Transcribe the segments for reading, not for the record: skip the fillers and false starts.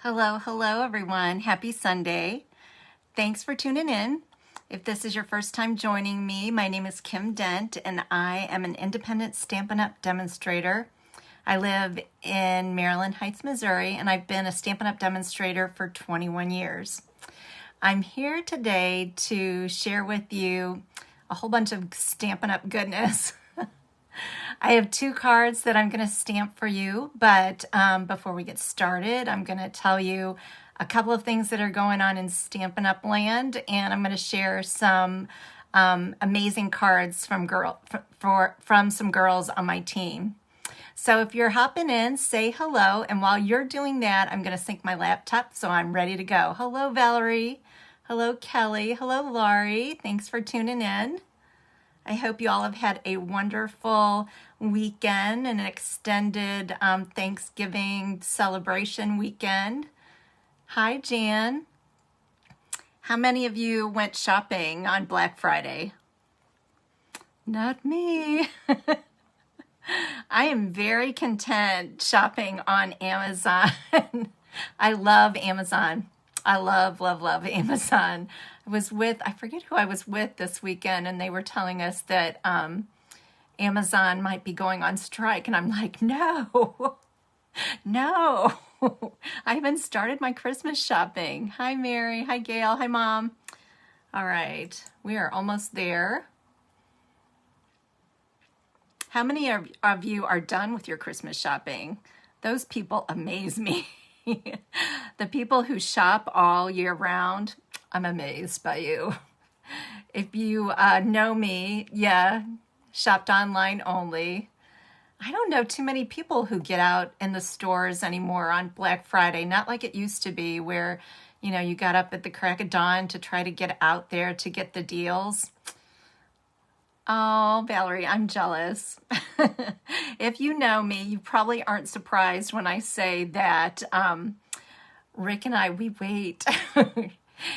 Hello everyone. Happy Sunday. Thanks for tuning in. If this is your first time joining me, my name is Kim Dent and I am an independent Stampin' Up demonstrator. I live in Maryland Heights, Missouri, and I've been a Stampin' Up demonstrator for 21 years. I'm here today to share with you a whole bunch of Stampin' Up goodness. I have two cards that I'm going to stamp for you, but before we get started, I'm going to tell you a couple of things that are going on in Stampin' Up land, and I'm going to share some amazing cards from some girls on my team. So if you're hopping in, say hello, and while you're doing that, I'm going to sync my laptop so I'm ready to go. Hello, Valerie. Hello, Kelly. Hello, Laurie. Thanks for tuning in. I hope you all have had a wonderful weekend and an extended Thanksgiving celebration weekend. Hi, Jan. How many of you went shopping on Black Friday? Not me. I am very content shopping on Amazon. I love Amazon. I love Amazon. I forget who I was with this weekend, and they were telling us that Amazon might be going on strike. And I'm like, no, I haven't started my Christmas shopping. Hi, Mary. Hi, Gail. Hi, Mom. All right, we are almost there. How many of you are done with your Christmas shopping? Those people amaze me. The people who shop all year round, I'm amazed by you. If you know me, shopped online only. I don't know too many people who get out in the stores anymore on Black Friday, not like it used to be where, you got up at the crack of dawn to try to get out there to get the deals. Oh, Valerie, I'm jealous. If you know me, you probably aren't surprised when I say that Rick and I, we wait.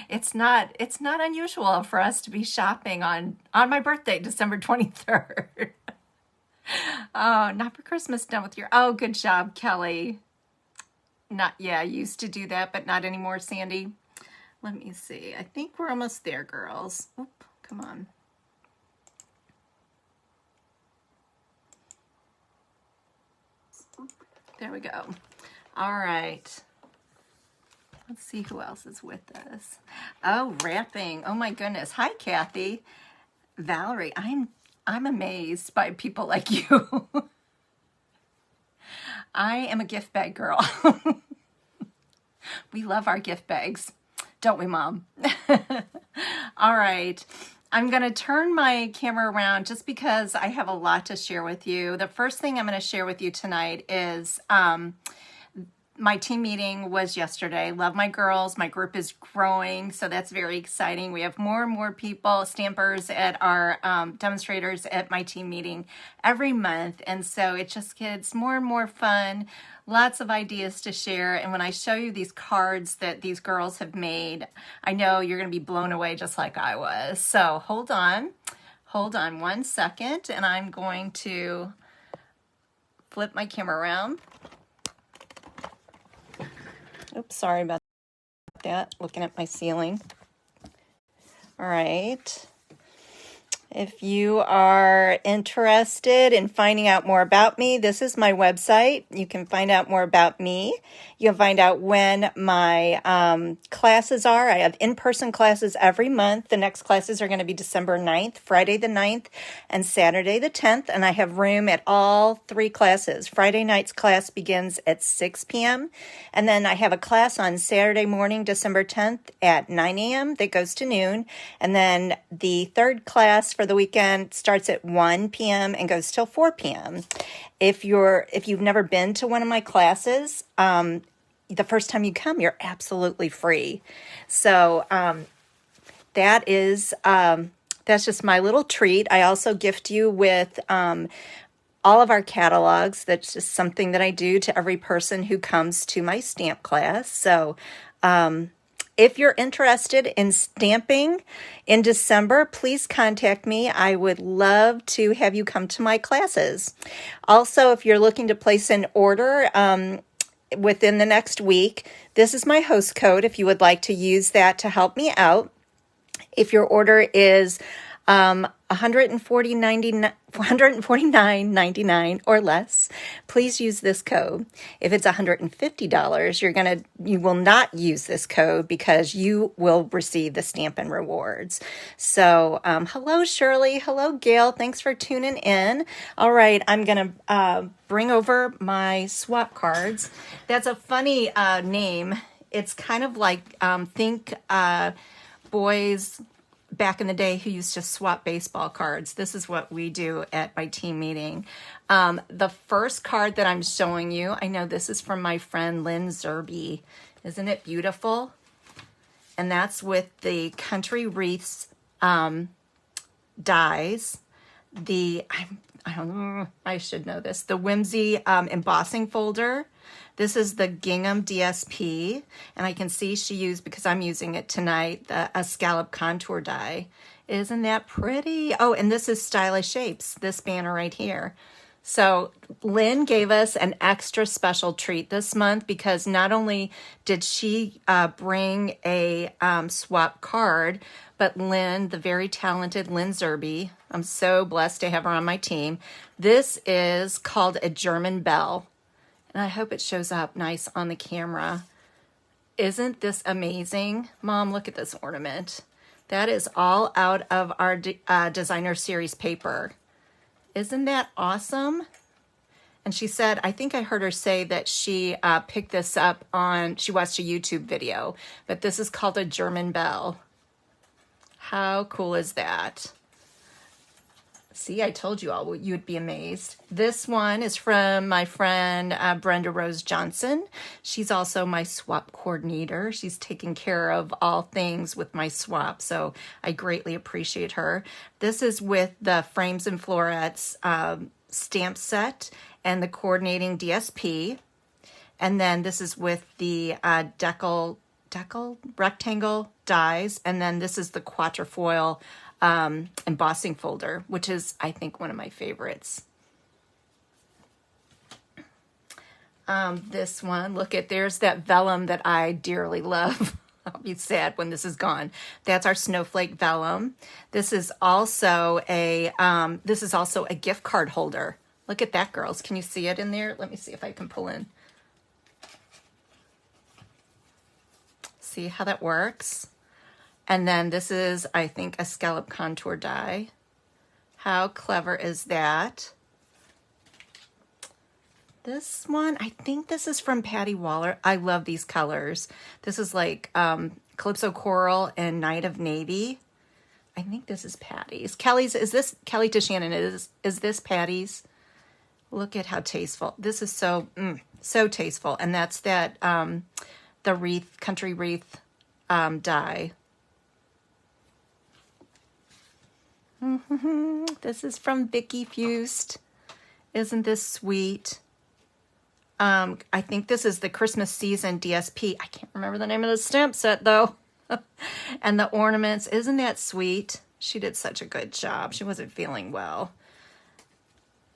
It's not unusual for us to be shopping on my birthday, December 23rd. Oh, not for Christmas, done with oh, good job, Kelly. I used to do that, but not anymore, Sandy. Let me see. I think we're almost there, girls. Oop, come on. There we go. All right. Let's see who else is with us. Oh, wrapping. Oh my goodness. Hi, Kathy. Valerie, I'm amazed by people like you. I am a gift bag girl. We love our gift bags, don't we, Mom? All right. I'm going to turn my camera around just because I have a lot to share with you. The first thing I'm going to share with you tonight is my team meeting was yesterday. Love my girls. My group is growing, so that's very exciting. We have more and more people, stampers at our demonstrators at my team meeting every month, and so it just gets more and more fun. Lots of ideas to share, and when I show you these cards that these girls have made, I know you're going to be blown away just like I was. So hold on 1 second, and I'm going to flip my camera around. Oops, sorry about that, looking at my ceiling. All right. If you are interested in finding out more about me, this is my website. You can find out more about me. You can find out when my classes are. I have in-person classes every month. The next classes are going to be December 9th, Friday the 9th, and Saturday the 10th. And I have room at all three classes. Friday night's class begins at 6 p.m. And then I have a class on Saturday morning, December 10th at 9 a.m. that goes to noon. And then the third class for the weekend starts at 1 p.m. and goes till 4 p.m. If you've never been to one of my classes, the first time you come, you're absolutely free. So that's just my little treat. I also gift you with all of our catalogs. That's just something that I do to every person who comes to my stamp class. So if you're interested in stamping in December, please contact me. I would love to have you come to my classes. Also, if you're looking to place an order, within the next week. This is my host code if you would like to use that to help me out. If your order is $149.99 or less, please use this code. If it's $150, you will not use this code because you will receive the Stampin' Rewards. So, hello Shirley, hello Gail, thanks for tuning in. All right, I'm gonna bring over my swap cards. That's a funny name. It's kind of like think boys back in the day who used to swap baseball cards. This is what we do at my team meeting. The first card that I'm showing you, I know this is from my friend Lynn Zerby. Isn't it beautiful? And that's with the Country Wreaths dies. I should know this. The Whimsy embossing folder. This is the Gingham DSP, and I can see she used, because I'm using it tonight, a scallop contour die. Isn't that pretty? Oh, and this is Stylish Shapes, this banner right here. So Lynn gave us an extra special treat this month because not only did she bring a swap card, but Lynn, the very talented Lynn Zerby, I'm so blessed to have her on my team. This is called a German bell. And I hope it shows up nice on the camera. Isn't this amazing? Mom, look at this ornament. That is all out of our designer series paper. Isn't that awesome? And she said, I think I heard her say that she picked this up she watched a YouTube video, but this is called a German bell. How cool is that? See, I told you all you'd be amazed. This one is from my friend Brenda Rose Johnson. She's also my swap coordinator. She's taking care of all things with my swap, so I greatly appreciate her. This is with the Frames and Florets stamp set and the coordinating DSP. And then this is with the decal rectangle dies. And then this is the quatrefoil embossing folder, which is, I think, one of my favorites. This one, look at, there's that vellum that I dearly love. I'll be sad when this is gone. That's our snowflake vellum. This is also a gift card holder. Look at that, girls. Can you see it in there? Let me see if I can pull in. See how that works? And then this is, I think, a scallop contour die. How clever is that? This one, I think this is from Patty Waller. I love these colors. This is like Calypso Coral and Night of Navy. I think this is Patty's. Kelly's, is this Kelly to Shannon? Is this Patty's? Look at how tasteful. This is so tasteful. And that's that, the wreath, country wreath die. This is from Vicki Fust. Isn't this sweet? I think this is the Christmas season DSP. I can't remember the name of the stamp set though. And the ornaments, isn't that sweet? She did such a good job. She wasn't feeling well.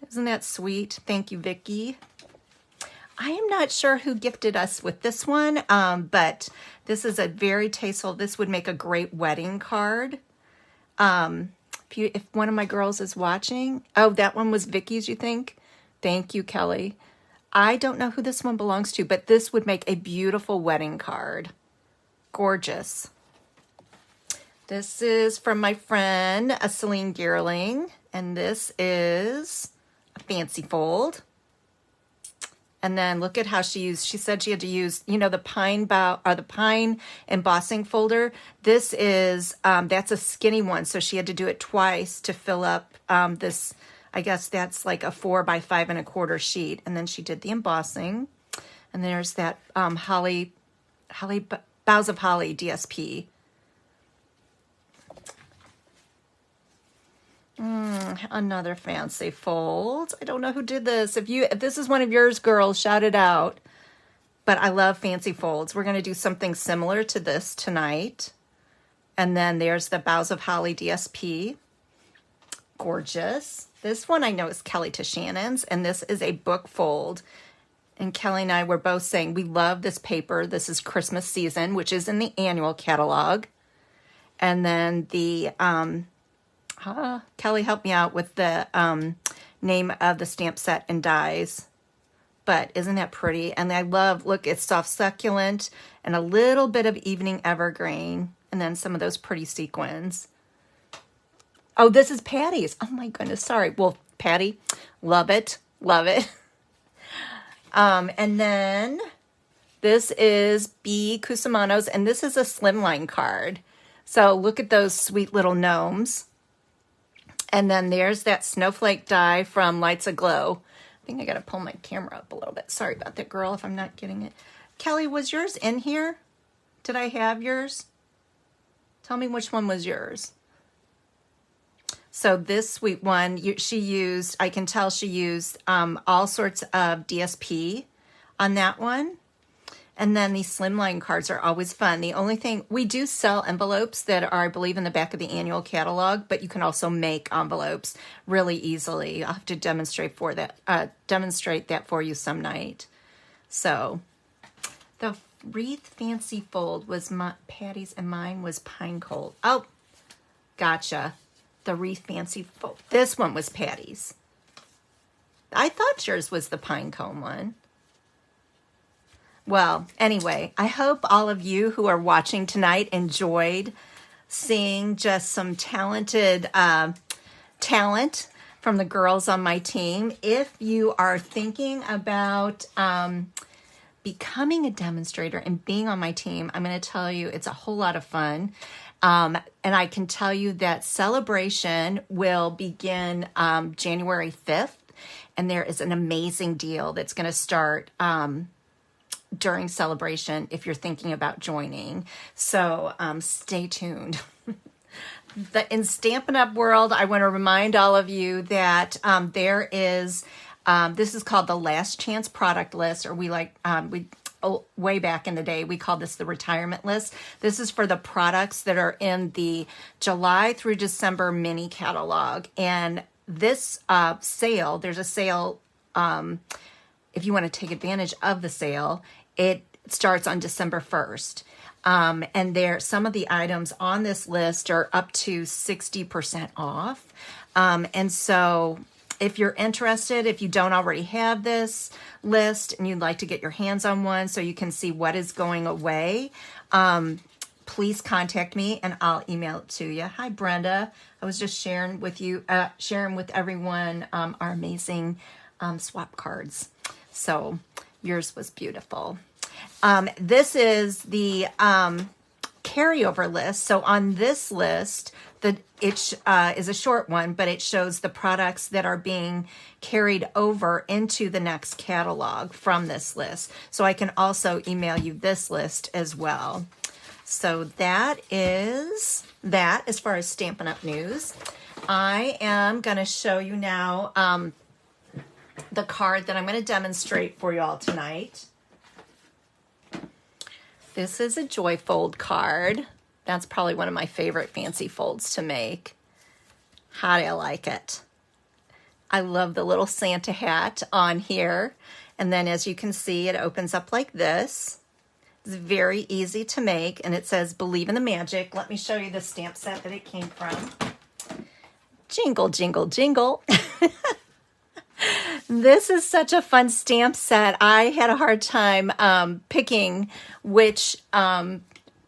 Isn't that sweet? Thank you, Vicki. I am not sure who gifted us with this one, but this is a very tasteful, this would make a great wedding card. If one of my girls is watching, oh, that one was Vicky's, you think? Thank you, Kelly. I don't know who this one belongs to, but this would make a beautiful wedding card. Gorgeous. This is from my friend, Celine Geerling, and this is a fancy fold. And then look at how she said she had to use, you know, the pine bough or the pine embossing folder. This is, that's a skinny one. So she had to do it twice to fill up this, I guess that's like a 4 by 5 1/4 sheet. And then she did the embossing. And there's that Boughs of Holly DSP. Another fancy fold. I don't know who did this. If this is one of yours, girls, shout it out. But I love fancy folds. We're going to do something similar to this tonight. And then there's the Boughs of Holly DSP. Gorgeous. This one I know is Kelly to Shannon's, and this is a book fold. And Kelly and I were both saying we love this paper. This is Christmas season, which is in the annual catalog. And then the, Kelly helped me out with the name of the stamp set and dies. But isn't that pretty? And I love, look, it's soft succulent and a little bit of evening evergreen. And then some of those pretty sequins. Oh, this is Patty's. Oh my goodness, sorry. Well, Patty, love it, love it. And then this is B. Cusimano's, and this is a slimline card. So look at those sweet little gnomes. And then there's that snowflake die from Lights Aglow. I think I got to pull my camera up a little bit. Sorry about that, girl, if I'm not getting it. Kelly, was yours in here? Did I have yours? Tell me which one was yours. So this sweet one, she used, I can tell she used all sorts of DSP on that one. And then these slimline cards are always fun. The only thing, we do sell envelopes that are, I believe, in the back of the annual catalog, but you can also make envelopes really easily. I'll have to demonstrate that for you some night. So the wreath fancy fold was Patty's and mine was pine cold. Oh, gotcha. The wreath fancy fold. This one was Patty's. I thought yours was the pine cone one. Well, anyway, I hope all of you who are watching tonight enjoyed seeing just some talented talent from the girls on my team. If you are thinking about becoming a demonstrator and being on my team, I'm going to tell you it's a whole lot of fun. And I can tell you that Saleabration will begin January 5th, and there is an amazing deal that's going to start during Saleabration if you're thinking about joining. So stay tuned. In Stampin' Up world, I want to remind all of you that there is, this is called the Last Chance Product List, or way back in the day, we called this the retirement list. This is for the products that are in the July through December mini catalog. And this sale, there's a sale, if you want to take advantage of the sale, it starts on December 1st. And some of the items on this list are up to 60% off. And so if you're interested, if you don't already have this list and you'd like to get your hands on one so you can see what is going away, please contact me and I'll email it to you. Hi, Brenda. I was just sharing with everyone our amazing swap cards. So yours was beautiful. This is the carryover list. So on this list, it is a short one, but it shows the products that are being carried over into the next catalog from this list. So I can also email you this list as well. So that is that as far as Stampin' Up! News. I am going to show you now the card that I'm going to demonstrate for you all tonight. This is a Joy Fold card. That's probably one of my favorite fancy folds to make. How do you like it? I love the little Santa hat on here. And then as you can see, it opens up like this. It's very easy to make. And it says, believe in the magic. Let me show you the stamp set that it came from. Jingle, jingle, jingle. This is such a fun stamp set. I had a hard time picking which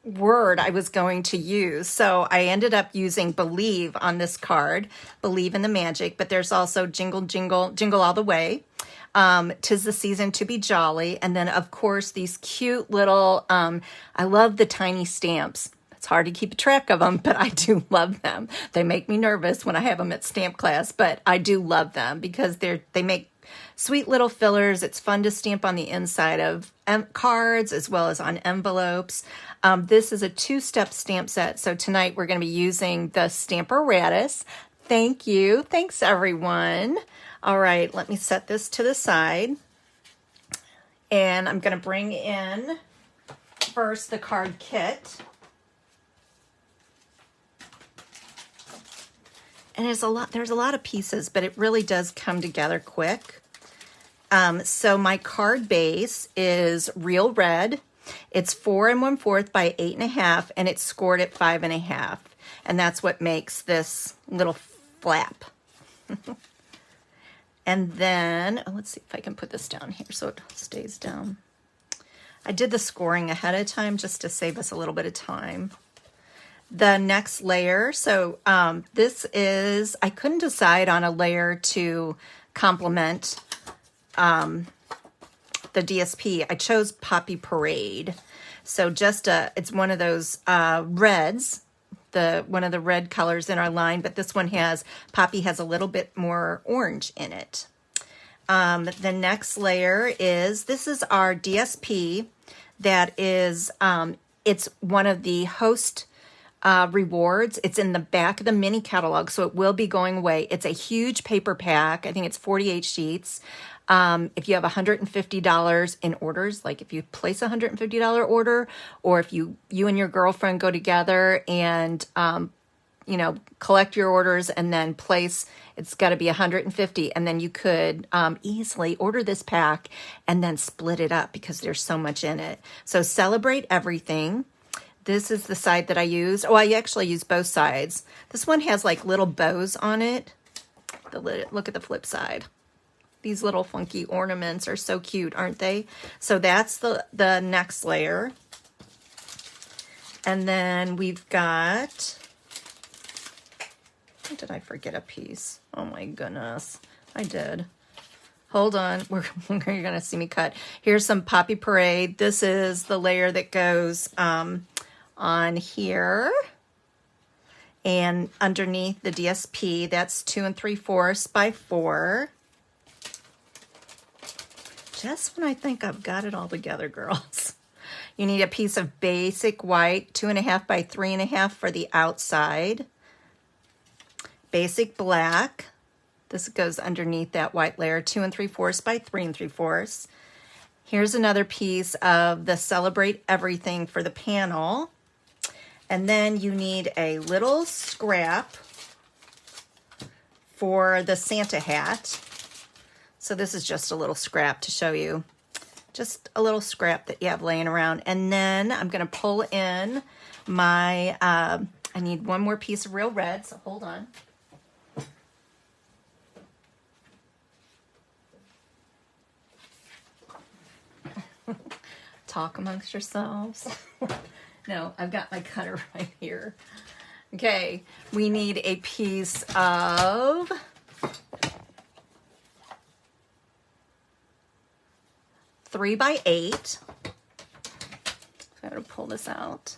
word I was going to use. So I ended up using believe on this card, believe in the magic, but there's also jingle, jingle, jingle all the way. 'Tis the season to be jolly. And then of course, these cute little, I love the tiny stamps. It's hard to keep track of them, but I do love them. They make me nervous when I have them at stamp class, but I do love them because they make sweet little fillers. It's fun to stamp on the inside of cards as well as on envelopes. This is a two-step stamp set. So tonight we're going to be using the Stamparatus. Thank you. Thanks, everyone. All right, let me set this to the side. And I'm going to bring in first the card kit. And there's a lot of pieces, but it really does come together quick. So my card base is real red. It's 4 1/4 by 8 1/2, and it's scored at 5 1/2. And that's what makes this little flap. And then, let's see if I can put this down here so it stays down. I did the scoring ahead of time just to save us a little bit of time. The next layer, so this is, I couldn't decide on a layer to complement the DSP. I chose Poppy Parade. So just it's one of those reds, one of the red colors in our line, but this one has, Poppy has a little bit more orange in it. The next layer is, this is our DSP that is, it's one of the host rewards. It's in the back of the mini catalog, so it will be going away. It's a huge paper pack. I think it's 48 sheets. If you have $150 in orders, like if you place a $150 order, or if you and your girlfriend go together and, you know, collect your orders and then place, it's got to be 150. And then you could easily order this pack and then split it up because there's so much in it. So Celebrate Everything. This is the side that I use. Oh, I actually use both sides. This one has like little bows on it. Look at the flip side. These little funky ornaments are so cute, aren't they? So that's the next layer. And then we've got, did I forget a piece? Oh my goodness, I did. Hold on, you're gonna see me cut. Here's some Poppy Parade. This is the layer that goes on here. And underneath the DSP, that's 2 3/4 by 4. Just when I think I've got it all together, girls. You need a piece of basic white, 2 1/2 by 3 1/2 for the outside. Basic black. This goes underneath that white layer, 2 3/4 by 3 3/4. Here's another piece of the Celebrate Everything for the panel. And then you need a little scrap for the Santa hat. So this is just a little scrap to show you. Just a little scrap that you have laying around. And then I'm going to pull in my, I need one more piece of real red, so hold on. Talk amongst yourselves. No, I've got my cutter right here. Okay, we need a piece of 3 by 8. So I'm going to pull this out.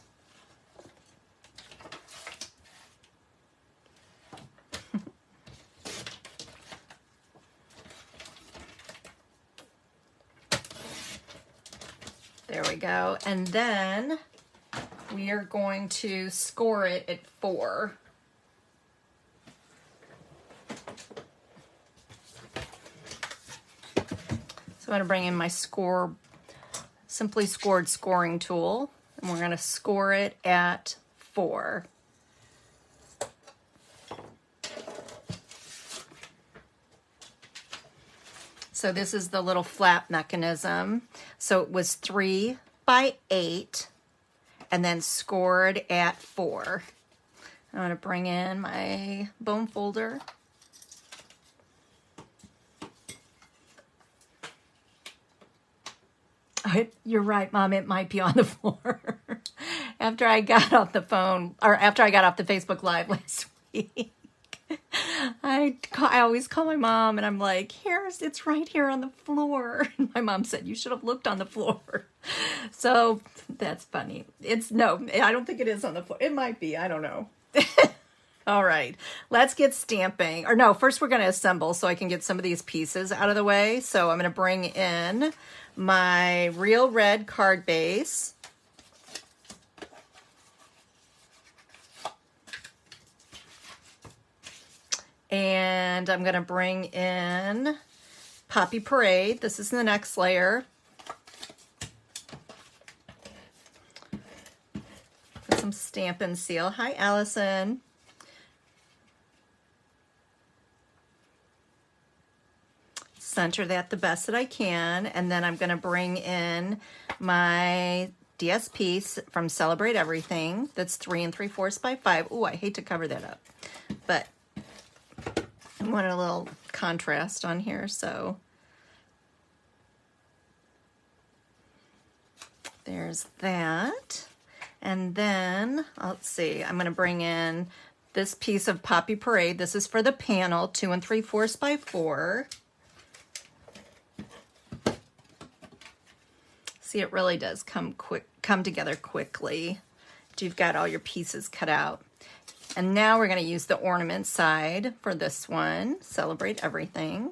There we go. And then we are going to score it at 4. So I'm going to bring in my Simply Scored scoring tool, and we're going to score it at 4. So this is the little flap mechanism. So it was 3 by 8 and then scored at 4. I'm going to bring in my bone folder. You're right, Mom, it might be on the floor. After I got off the phone, or after I got off the Facebook Live last week, I always call my mom and I'm like, it's right here on the floor. And my mom said, you should have looked on the floor. So that's funny. No, I don't think it is on the floor. It might be, I don't know. All right, let's get stamping. Or no, first we're going to assemble so I can get some of these pieces out of the way. So I'm going to bring in my real red card base. And I'm going to bring in Poppy Parade. This is the next layer. Put some Stampin' Seal. Hi, Allison. center that the best that I can, and then I'm going to bring in my DSP from Celebrate Everything. That's 3 3/4 by 5. Oh, I hate to cover that up, but I want a little contrast on here, so there's that. And then, let's see, I'm going to bring in this piece of Poppy Parade. This is for the panel, 2 3/4 by 4. See, it really does come together quickly. You've got all your pieces cut out. And now we're going to use the ornament side for this one, Celebrate Everything.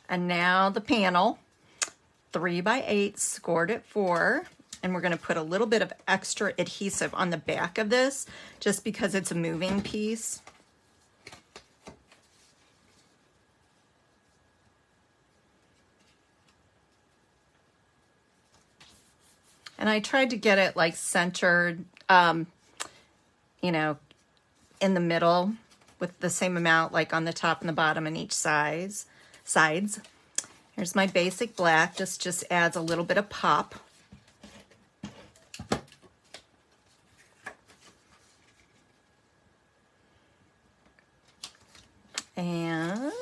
And now the panel, 3 by 8, scored at 4. And we're going to put a little bit of extra adhesive on the back of this, just because it's a moving piece. And I tried to get it like centered, you know, in the middle with the same amount like on the top and the bottom and each sides. Here's my basic black. This just adds a little bit of pop. And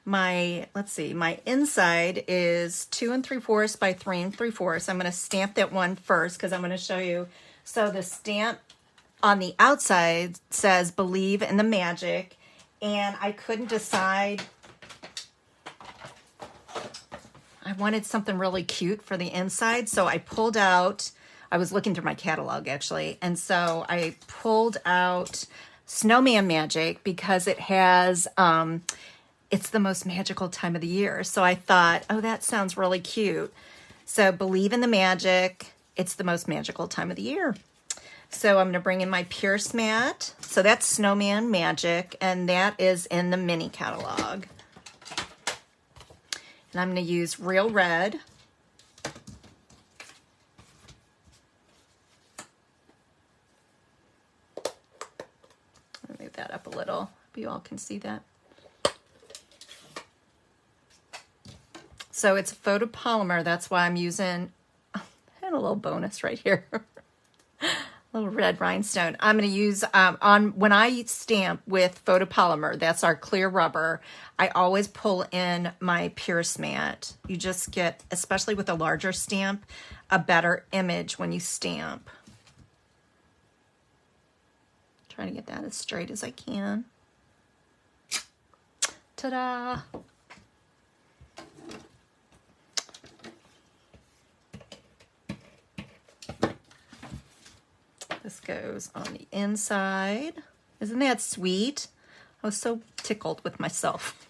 my, let's see, my inside is 2 3/4 by 3 3/4. I'm going to stamp that one first because I'm going to show you. So the stamp on the outside says Believe in the Magic, and I couldn't decide. I wanted something really cute for the inside, so I pulled out, I was looking through my catalog actually, and so I pulled out Snowman Magic because it has, it's the most magical time of the year. So I thought, oh, that sounds really cute. So Believe in the Magic, it's the most magical time of the year. So I'm going to bring in my Pierce mat. So that's Snowman Magic, and that is in the mini catalog. And I'm going to use Real Red. I'll move that up a little. Hope you all can see that. So it's photopolymer. That's why I'm using, I had a little bonus right here. Little red rhinestone. I'm going to use, when I stamp with photopolymer, that's our clear rubber, I always pull in my Pierce mat. You just get, especially with a larger stamp, a better image when you stamp. Trying to get that as straight as I can. Ta-da! This goes on the inside. Isn't that sweet? I was so tickled with myself.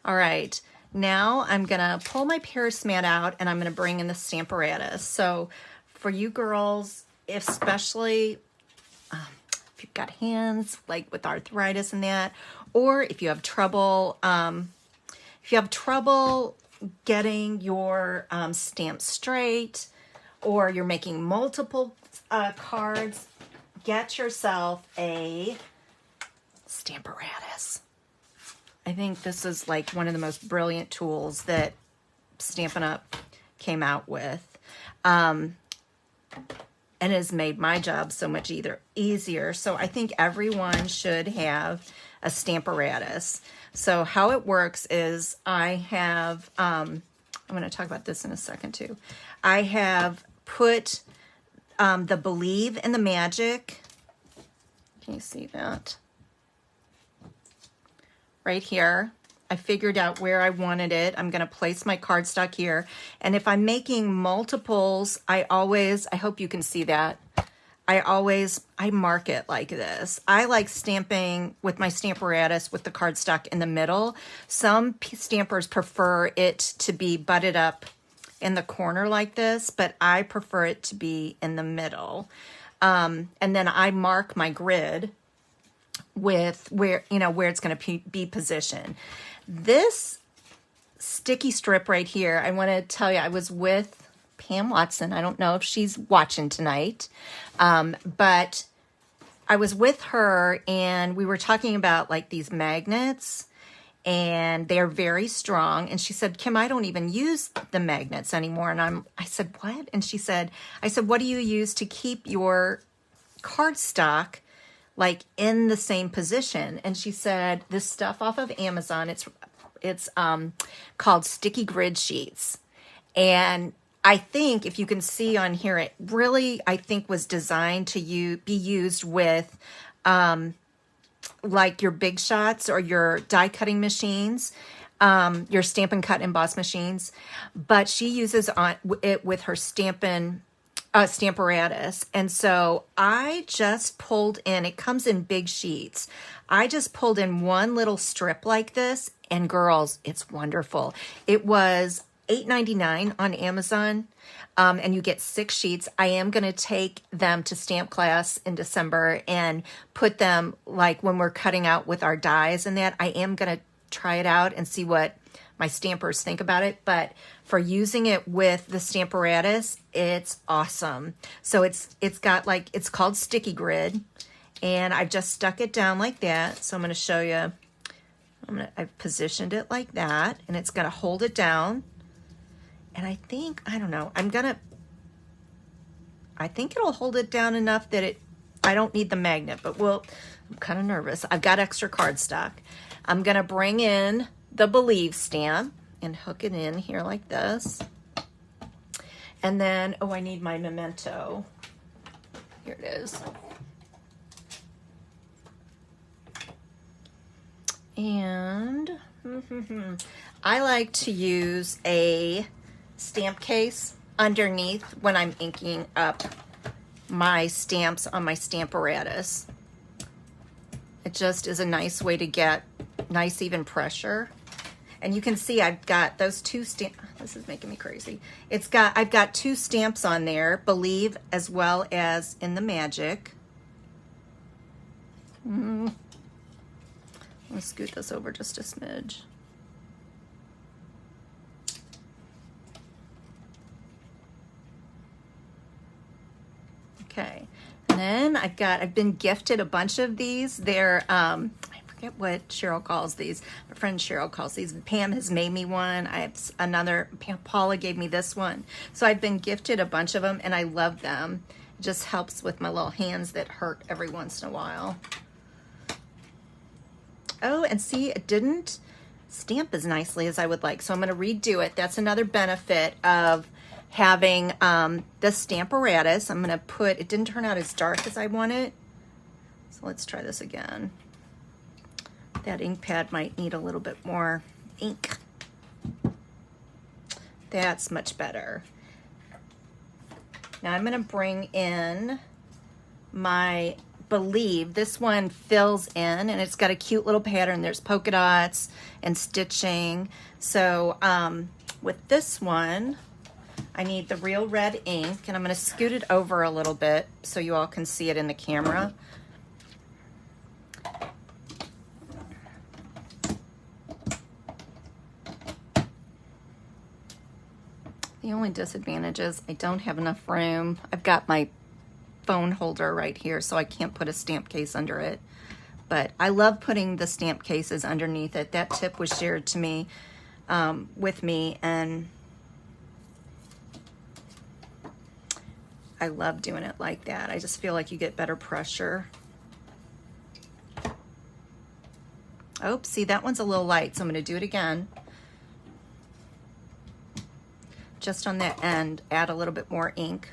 All right, now I'm gonna pull my Pierce mat out and I'm gonna bring in the Stamparatus. So for you girls, especially if you've got hands like with arthritis and that, or if you have trouble, getting your stamp straight, or you're making multiple cards, get yourself a Stamparatus. I think this is like one of the most brilliant tools that Stampin' Up came out with, and has made my job so much easier. So I think everyone should have a Stamparatus. So how it works is I have, I'm going to talk about this in a second too. I have put the Believe in the Magic. Can you see that? Right here. I figured out where I wanted it. I'm going to place my cardstock here. And if I'm making multiples, I hope you can see that. I mark it like this. I like stamping with my Stamparatus with the cardstock in the middle. Some stampers prefer it to be butted up in the corner like this, but I prefer it to be in the middle. And then I mark my grid with where it's going to be positioned. This sticky strip right here, I want to tell you, I was with Pam Watson. I don't know if she's watching tonight, but I was with her and we were talking about like these magnets, and they're very strong. And she said, Kim, I don't even use the magnets anymore. And I said, what? And she said, I said, what do you use to keep your cardstock like in the same position? And she said, this stuff off of Amazon, it's called sticky grid sheets. And I think if you can see on here, it really, I think, was designed to be used with like your Big Shots or your die cutting machines, your Stampin' Cut Emboss machines. But she uses it with her Stampin' Stamparatus. And so I just pulled in, it comes in big sheets. I just pulled in one little strip like this, and girls, it's wonderful. It was $8.99 on Amazon, and you get 6 sheets. I am going to take them to stamp class in December and put them like when we're cutting out with our dies and that. I am going to try it out and see what my stampers think about it. But for using it with the Stamparatus, it's awesome. So it's got like, it's called Sticky Grid, and I've just stuck it down like that. So I'm going to show you. I've positioned it like that, and it's going to hold it down. And I think, I don't know, I think it'll hold it down enough that I don't need the magnet, but I'm kind of nervous. I've got extra cardstock. I'm going to bring in the Believe stamp and hook it in here like this. And then, oh, I need my memento. Here it is. And I like to use a stamp case underneath when I'm inking up my stamps on my Stamparatus. It just is a nice way to get nice even pressure. And you can see I've got those 2 stamps. This is making me crazy. I've got 2 stamps on there, Believe as well as in the Magic. Let's scoot this over just a smidge. Okay, and then I've been gifted a bunch of these. They're, I forget what Cheryl calls these. My friend Cheryl calls these. Pam has made me one. I have another, Paula gave me this one. So I've been gifted a bunch of them, and I love them. It just helps with my little hands that hurt every once in a while. Oh, and see, it didn't stamp as nicely as I would like. So I'm going to redo it. That's another benefit of having the Stamparatus. I'm going to it didn't turn out as dark as I want it. So let's try this again. That ink pad might need a little bit more ink. That's much better. Now I'm going to bring in my Believe. This one fills in, and it's got a cute little pattern. There's polka dots and stitching. So with this one, I need the real red ink, and I'm going to scoot it over a little bit so you all can see it in the camera. The only disadvantage is I don't have enough room. I've got my phone holder right here, so I can't put a stamp case under it. But I love putting the stamp cases underneath it. That tip was shared to me, with me, and I love doing it like that. I just feel like you get better pressure. Oh, see, that one's a little light, so I'm going to do it again. Just on that end, add a little bit more ink.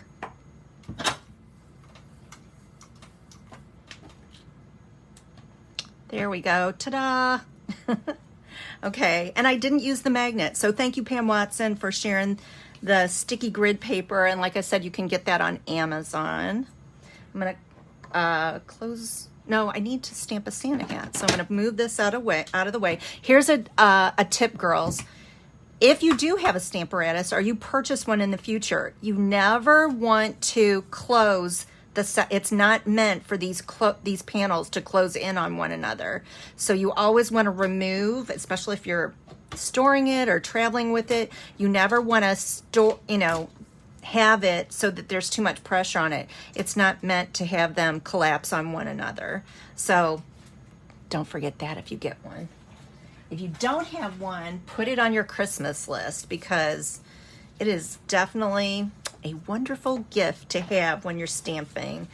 There we go. Ta-da! Okay, and I didn't use the magnet, so thank you, Pam Watson, for sharing the sticky grid paper. And like I said, you can get that on Amazon. I'm going to close. No, I need to stamp a Santa hat, so I'm going to move this out of the way. Here's a tip, girls. If you do have a Stamparatus or you purchase one in the future, you never want to close it's not meant for these panels to close in on one another. So you always want to remove, especially if you're storing it or traveling with it. You never want to have it so that there's too much pressure on it. It's not meant to have them collapse on one another. So don't forget that if you get one. If you don't have one, put it on your Christmas list, because it is definitely a wonderful gift to have when you're stamping.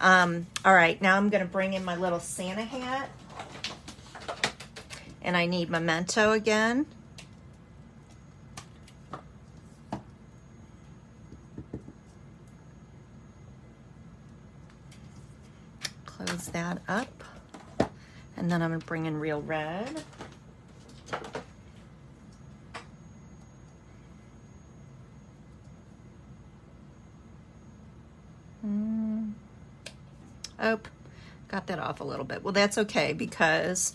All right, now I'm going to bring in my little Santa hat. And I need Memento again. Close that up. And then I'm going to bring in Real Red. Oh, got that off a little bit. Well, that's okay, because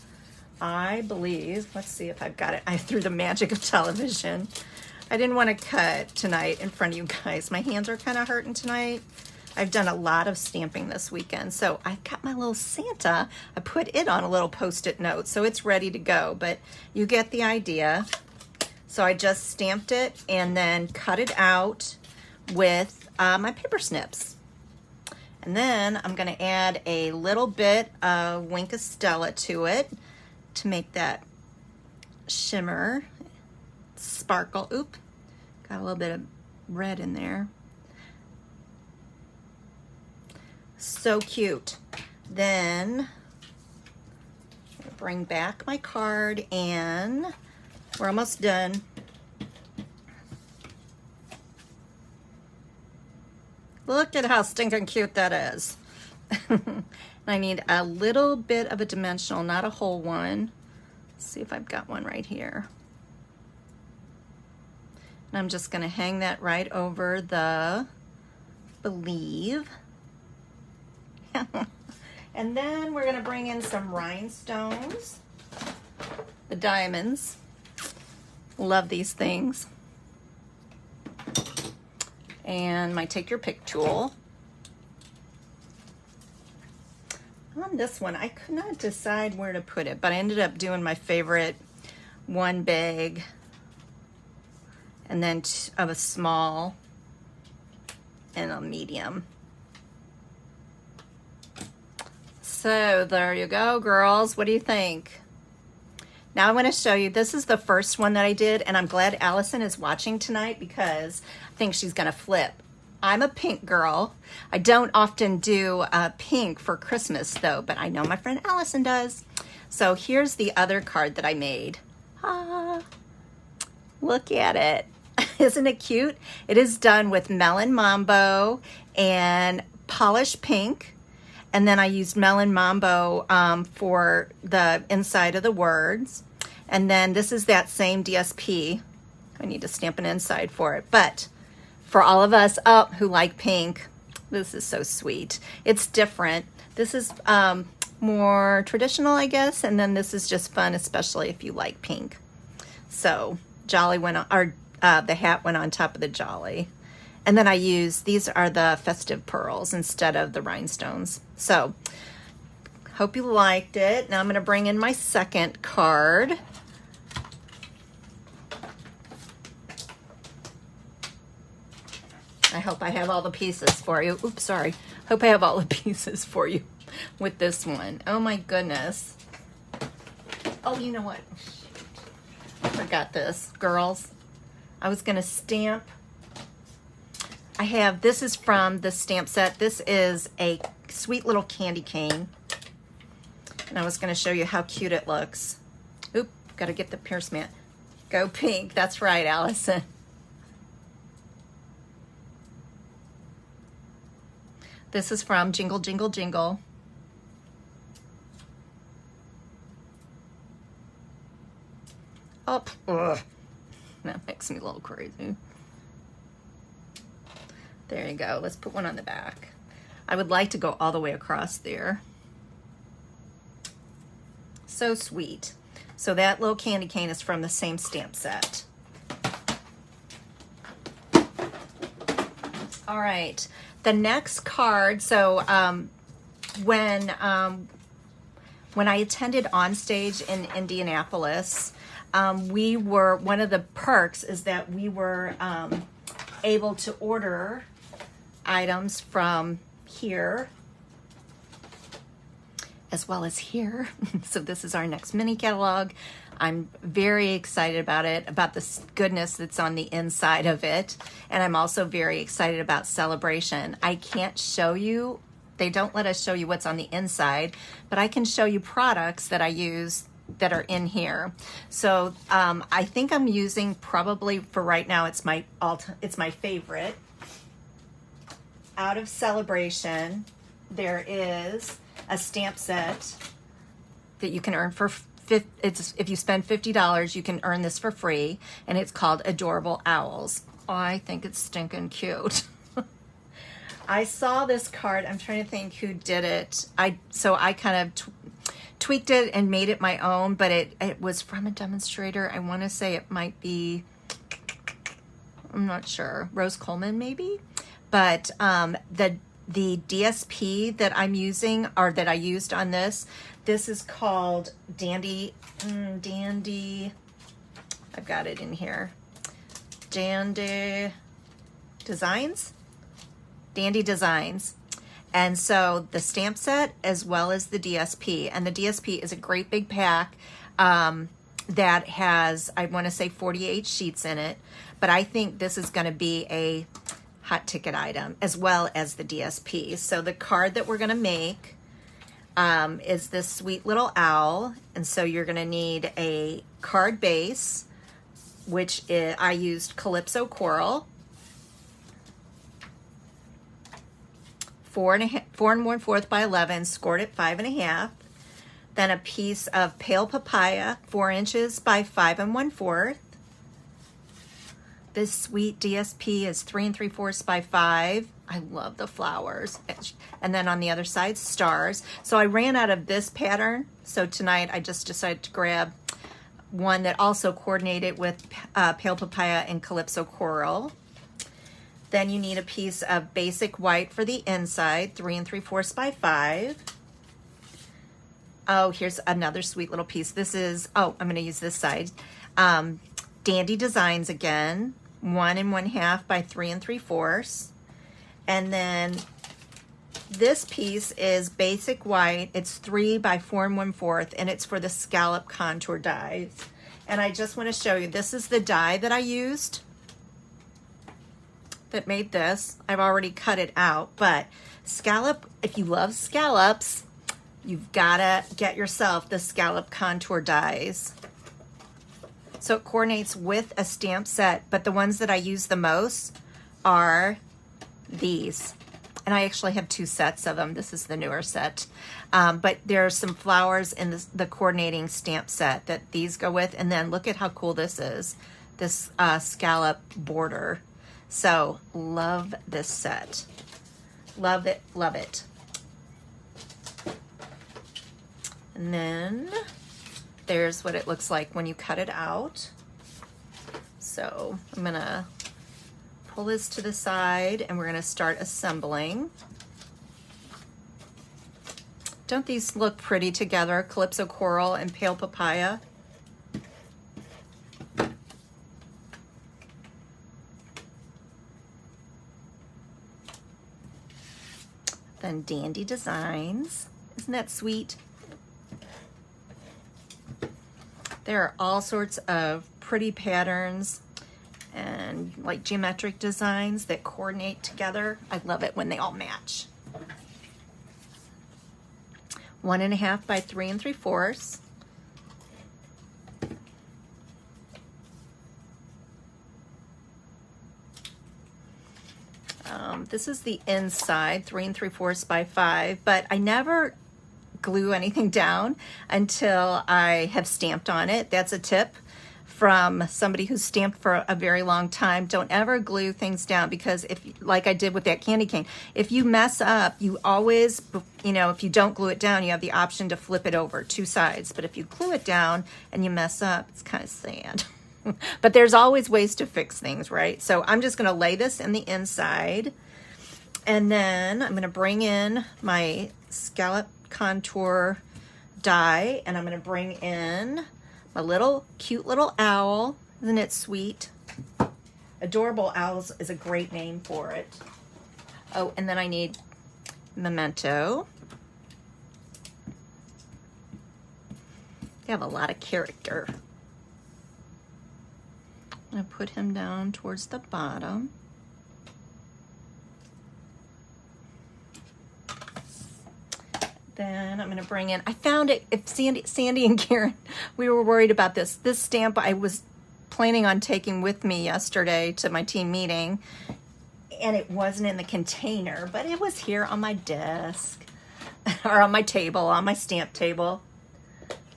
I believe, let's see if I've got it. I threw the magic of television. I didn't want to cut tonight in front of you guys. My hands are kind of hurting tonight. I've done a lot of stamping this weekend. So I've got my little Santa. I put it on a little Post-it note, so it's ready to go, but you get the idea. So I just stamped it and then cut it out with my paper snips. And then I'm going to add a little bit of Wink of Stella to it to make that shimmer, sparkle. Oop, got a little bit of red in there. So cute. Then bring back my card, and we're almost done. Look at how stinking cute that is. I need a little bit of a dimensional, not a whole one. Let's see if I've got one right here. And I'm just going to hang that right over the Believe. And then we're going to bring in some rhinestones, the diamonds. Love these things. And my Take Your Pick tool. On this one, I could not decide where to put it, but I ended up doing my favorite, one big and then of a small and a medium. So there you go, girls. What do you think? Now I want to show you, this is the first one that I did, and I'm glad Allison is watching tonight because I think she's going to flip. I'm a pink girl. I don't often do pink for Christmas though, but I know my friend Allison does. So here's the other card that I made. Ah, look at it. Isn't it cute? It is done with Melon Mambo and Polished Pink. And then I used Melon Mambo for the inside of the words. And then this is that same DSP. I need to stamp an inside for it. But for all of us who like pink, this is so sweet. It's different. This is more traditional, I guess. And then this is just fun, especially if you like pink. So Jolly went on, or the hat went on top of the Jolly. And then I use, these are the festive pearls instead of the rhinestones. So, hope you liked it. Now I'm going to bring in my second card. I hope I have all the pieces for you. Oops, sorry. Hope I have all the pieces for you with this one. Oh my goodness. Oh, you know what? I forgot this, girls. I was going to stamp. I have, this is from the stamp set. This is a sweet little candy cane. And I was going to show you how cute it looks. Oop, got to get the Pierce mat. Go pink. That's right, Allison. This is from Jingle Jingle Jingle. Oh, ugh. That makes me a little crazy. There you go. Let's put one on the back. I would like to go all the way across there. So sweet. So that little candy cane is from the same stamp set. All right. The next card. So when I attended Onstage in Indianapolis, we were, one of the perks is that we were able to order items from here as well as here. So this is our next mini catalog. I'm very excited about it, about the goodness that's on the inside of it. And I'm also very excited about Saleabration. I can't show you, they don't let us show you what's on the inside, but I can show you products that I use that are in here. So I think I'm using, probably for right now, it's my favorite. Out of Saleabration, there is a stamp set that you can earn for if you spend $50, you can earn this for free, and it's called Adorable Owls. Oh, I think it's stinking cute. I saw this card. I'm trying to think who did it. So I kind of tweaked it and made it my own, but it was from a demonstrator. I want to say it might be, I'm not sure, Rose Coleman maybe, but the DSP that I'm using, or that I used on this is called Dandy, I've got it in here, Dandy Designs. And so the stamp set as well as the DSP, and the DSP is a great big pack that has, I want to say 48 sheets in it, but I think this is going to be a hot ticket item as well as the DSP. So the card that we're going to make is this sweet little owl, and so you're going to need a card base, which I used Calypso Coral, 4 1/4 by 11, scored at 5 1/2. Then a piece of pale papaya, 4 inches by 5 1/4. This sweet DSP is 3 3/4 by 5. I love the flowers. And then on the other side, stars. So I ran out of this pattern. So tonight I just decided to grab one that also coordinated with pale papaya and Calypso Coral. Then you need a piece of basic white for the inside, 3 3/4 by 5. Oh, here's another sweet little piece. This is, I'm going to use this side. Dandy Designs again, 1 1/2 by 3 3/4. And then this piece is basic white. It's 3 by 4 1/4, and it's for the scallop contour dies. And I just want to show you, this is the die that I used that made this. I've already cut it out, but scallop, if you love scallops, you've got to get yourself the scallop contour dies. So it coordinates with a stamp set, but the ones that I use the most are these. And I actually have 2 sets of them. This is the newer set. But there are some flowers in the coordinating stamp set that these go with. And then look at how cool this is. This scallop border. So love this set. Love it, love it. And then there's what it looks like when you cut it out. So I'm gonna pull this to the side and we're gonna start assembling. Don't these look pretty together? Calypso Coral and Pale Papaya. Then Dandy Designs. Isn't that sweet? There are all sorts of pretty patterns and like geometric designs that coordinate together. I love it when they all match. 1 1/2 by 3 3/4. This is the inside, 3 3/4 by 5, but I never glue anything down until I have stamped on it. That's a tip from somebody who's stamped for a very long time. Don't ever glue things down, because if, like I did with that candy cane, if you mess up, you always, if you don't glue it down, you have the option to flip it over 2 sides. But if you glue it down and you mess up, it's kind of sad. But there's always ways to fix things, right? So I'm just going to lay this in the inside, and then I'm going to bring in my scallop contour die, and I'm going to bring in my little cute little owl. Isn't it sweet? Adorable Owls is a great name for it. Oh, and then I need Memento. They have a lot of character. I'm going to put him down towards the bottom. Then I'm going to bring in, I found it, if Sandy and Karen, we were worried about this. This stamp I was planning on taking with me yesterday to my team meeting, and it wasn't in the container, but it was here on my desk, or on my table, on my stamp table.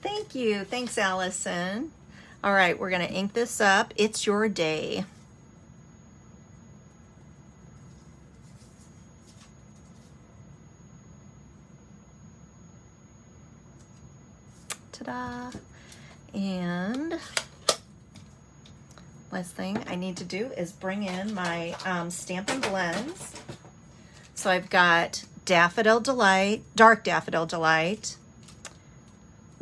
Thank you. Thanks, Allison. All right, we're going to ink this up. It's your day. Ta-da. And last thing I need to do is bring in my Stampin' Blends. So I've got Daffodil Delight, Dark Daffodil Delight,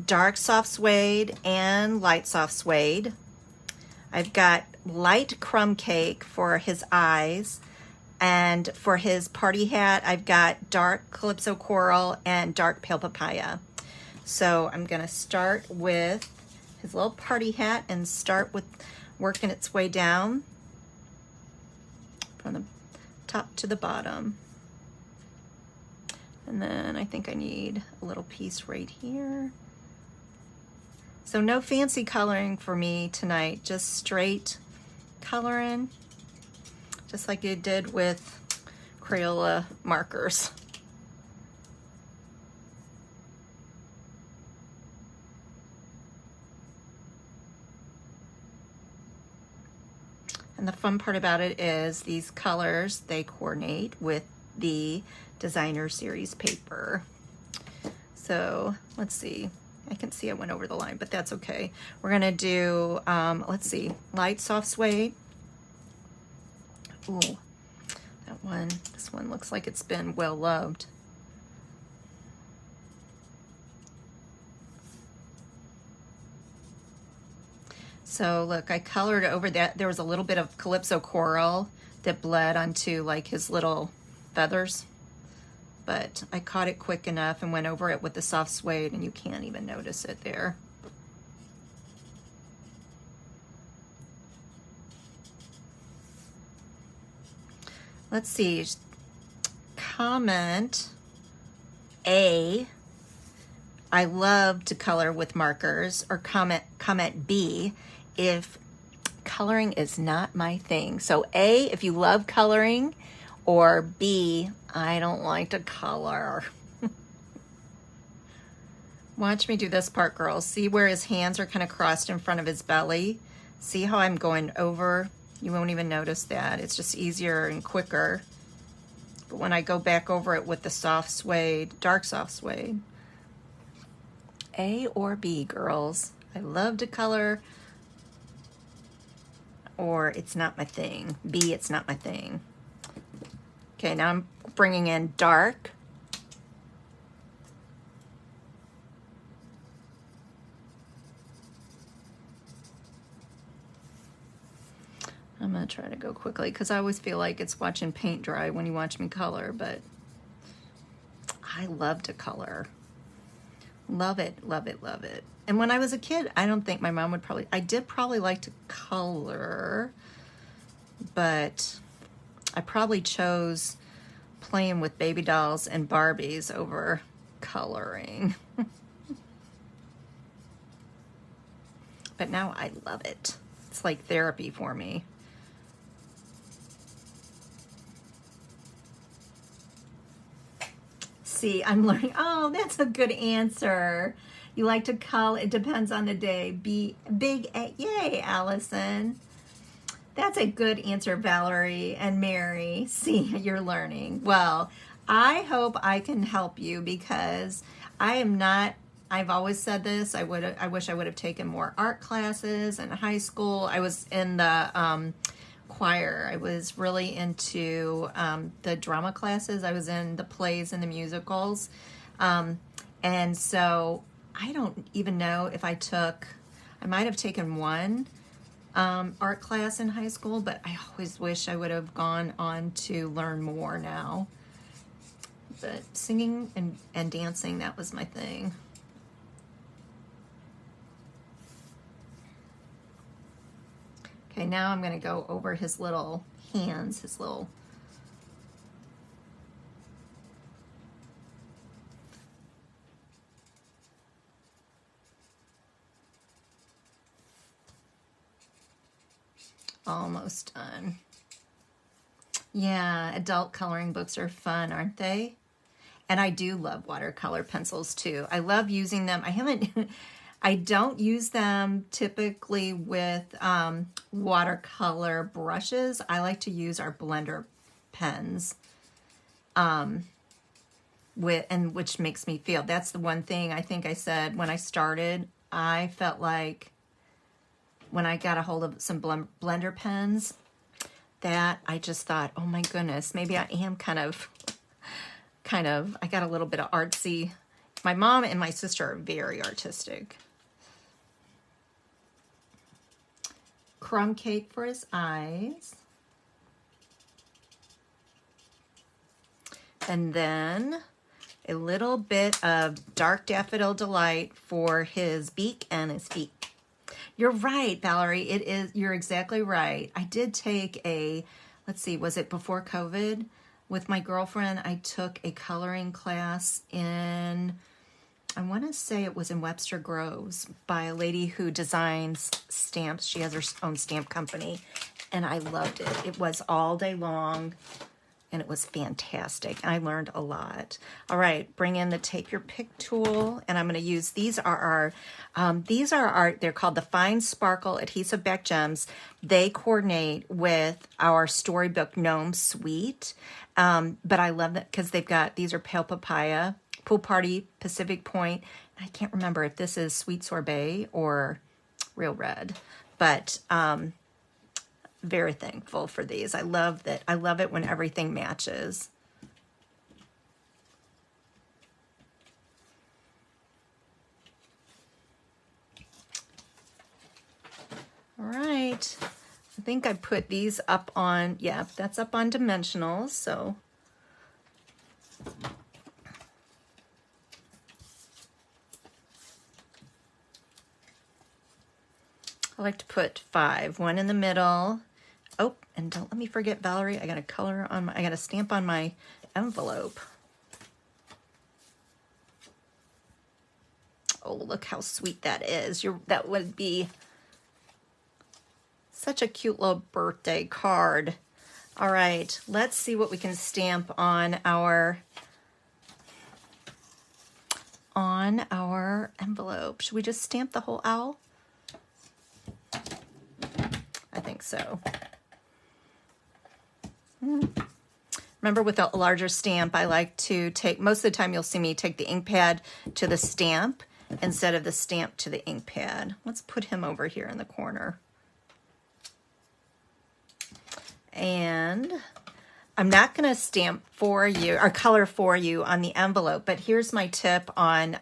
Dark Soft Suede, and Light Soft Suede. I've got Light Crumb Cake for his eyes, and for his party hat, I've got Dark Calypso Coral and Dark Pale Papaya. So I'm going to start with his little party hat and start with working its way down from the top to the bottom. And then I think I need a little piece right here. So no fancy coloring for me tonight, just straight coloring, just like you did with Crayola markers. And the fun part about it is these colors, they coordinate with the designer series paper. So let's see. I can see I went over the line, but that's okay. We're gonna do, let's see, Light Soft Suede. Ooh, that one, this one looks like it's been well loved. So look, I colored over that. There was a little bit of Calypso Coral that bled onto like his little feathers, but I caught it quick enough and went over it with the soft suede, and you can't even notice it there. Let's see, comment A, I love to color with markers, or comment B, if coloring is not my thing. So A, if you love coloring, or B, I don't like to color. Watch me do this part, girls. See where his hands are kind of crossed in front of his belly? See how I'm going over? You won't even notice that. It's just easier and quicker. But when I go back over it with the soft suede, dark soft suede, A or B, girls. I love to color, or it's not my thing. B, it's not my thing. Okay, now I'm bringing in dark. I'm gonna try to go quickly because I always feel like it's watching paint dry when you watch me color, but I love to color. Love it, love it, love it. And when I was a kid, I don't think my mom would probably, I did probably like to color, but I probably chose playing with baby dolls and Barbies over coloring. But now I love it. It's like therapy for me. See, I'm learning. Oh, that's a good answer. You like to color, it depends on the day. Be big, yay, Allison. That's a good answer, Valerie and Mary. See, you're learning. Well, I hope I can help you because I am not, I've always said this, I wish I would have taken more art classes in high school. I was in the choir. I was really into the drama classes. I was in the plays and the musicals. And so I don't even know if I might have taken one, art class in high school, but I always wish I would have gone on to learn more now. But singing and dancing, that was my thing. Okay, now I'm going to go over his little hands, his little... Almost done. Yeah, adult coloring books are fun, aren't they? And I do love watercolor pencils too. I love using them. I don't use them typically with watercolor brushes. I like to use our blender pens, which makes me feel, that's the one thing I think I said when I started. I felt like when I got a hold of some blender pens, that I just thought, oh my goodness, maybe I am kind of, I got a little bit of artsy. My mom and my sister are very artistic. Crumb cake for his eyes. And then a little bit of dark daffodil delight for his beak and his feet. You're right, Valerie. It is. You're exactly right. I did take a, let's see, was it before COVID? With my girlfriend, I took a coloring class in, I want to say it was in Webster Groves by a lady who designs stamps. She has her own stamp company, and I loved it. It was all day long, and it was fantastic. I learned a lot. All right, bring in the take your pick tool, and I'm going to use, these are our, they're called the Fine Sparkle Adhesive Back Gems. They coordinate with our Storybook Gnome Suite, but I love that because they've got, these are Pale Papaya, Pool Party, Pacific Point. I can't remember if this is Sweet Sorbet or Real Red, but very thankful for these. I love that. I love it when everything matches. All right. I think I put these up on, yeah, that's up on dimensionals. So I like to put 5, one in the middle. Oh, and don't let me forget, Valerie, I got a color on my, I got a stamp on my envelope. Oh, look how sweet that is. That would be such a cute little birthday card. All right, let's see what we can stamp on our envelope. Should we just stamp the whole owl? I think so. Remember, with a larger stamp, I like to take, most of the time you'll see me take the ink pad to the stamp instead of the stamp to the ink pad. Let's put him over here in the corner. And I'm not going to stamp for you or color for you on the envelope, but here's my tip on,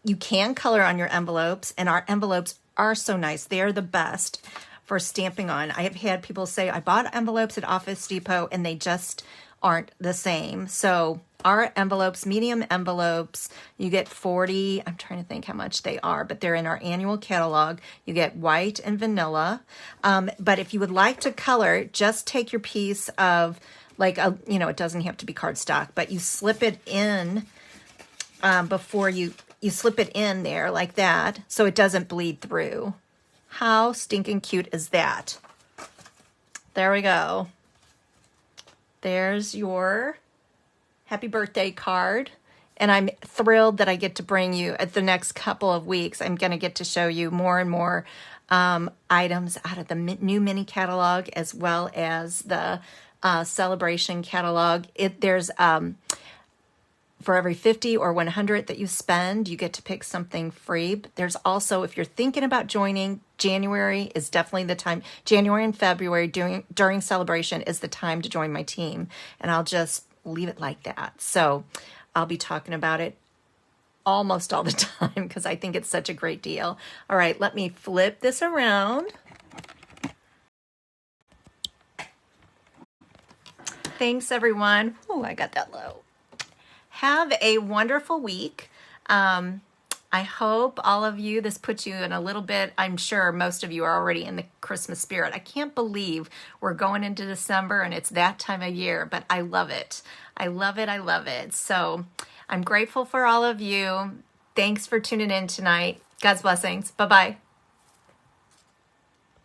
you can color on your envelopes, and our envelopes are so nice. They're the best for stamping on. I have had people say, I bought envelopes at Office Depot and they just aren't the same. So our envelopes, medium envelopes, you get 40, I'm trying to think how much they are, but they're in our annual catalog. You get white and vanilla. But if you would like to color, just take your piece of, like, it doesn't have to be cardstock, but you slip it in before you slip it in there like that so it doesn't bleed through. How stinking cute is that? There we go. There's your happy birthday card. And I'm thrilled that I get to bring you, at the next couple of weeks, I'm going to get to show you more and more items out of the new mini catalog, as well as the Saleabration catalog. There's for every 50 or 100 that you spend, you get to pick something free. But there's also, if you're thinking about joining, January is definitely the time. January and February during Saleabration is the time to join my team. And I'll just leave it like that. So I'll be talking about it almost all the time because I think it's such a great deal. All right, let me flip this around. Thanks, everyone. Oh, I got that low. Have a wonderful week. I hope all of you, this puts you in a little bit, I'm sure most of you are already in the Christmas spirit. I can't believe we're going into December and it's that time of year, but I love it. I love it. I love it. So I'm grateful for all of you. Thanks for tuning in tonight. God's blessings. Bye-bye.